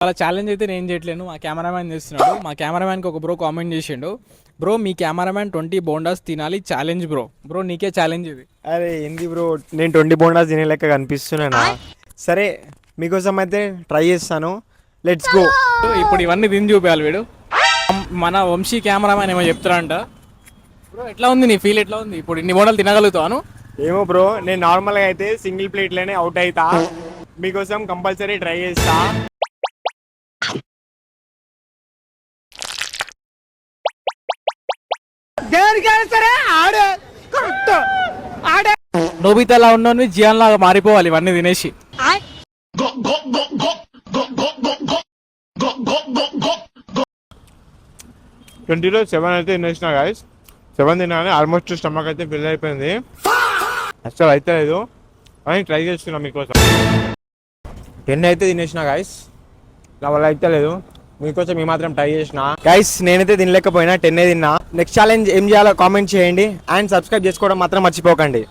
అలా ఛాలెంజ్ అయితే నేను చేయట్లేను, మా కెమెరామ్యాన్ చేస్తున్నాడు. మా కెమెరామ్యాన్కి ఒక బ్రో కామెంట్ చేసిండు, బ్రో మీ కెమెరామ్యాన్ 20 బోండాస్ తినాలి ఛాలెంజ్ బ్రో. బ్రో నీకే ఛాలెంజ్ ఇది. అరే ఏంది బ్రో, నేను 20 బోండాస్ తినే లెక్క కనిపిస్తున్నానా? సరే మీకోసం అయితే ట్రై చేస్తాను, లెట్స్ గో. ఇప్పుడు ఇవన్నీ తిని చూపించాలి వీడు. మన వంశీ కెమెరామ్యాన్ ఏమో చెప్తారంట. బ్రో ఎట్లా ఉంది నీ ఫీల్, ఎట్లా ఉంది ఇప్పుడు ఇన్ని బోండాలు తినగలుగుతాను? ఏమో బ్రో, నేను నార్మల్గా అయితే సింగిల్ ప్లేట్లోనే అవుట్ అవుతా, మీకోసం కంపల్సరీ ట్రై చేస్తా. నోబితా లా ఉన్నాను, జియాన్ లాగా మారిపోవాలి ఇవన్నీ తినేసి. 20లో 7 అయితే తినేసిన గాయస్. 7 తిన్నాను, ఆల్మోస్ట్ స్టమక్ అయితే ఫిల్ అయిపోయింది. అసలు అయితే లేదు అని ట్రై చేస్తున్నా మీకోసం. 10 అయితే తినేసిన గాయస్, నా వల్ల అయితే లేదు, మీకోసం ఈ మాత్రం ట్రై చేసిన గైస్. నేనైతే తినలేకపోయినా 10 తిన్నా. నెక్స్ట్ ఛాలెంజ్ ఏం చేయాలో కామెంట్ చేయండి అండ్ సబ్స్క్రైబ్ చేసుకోవడం మాత్రం మర్చిపోకండి.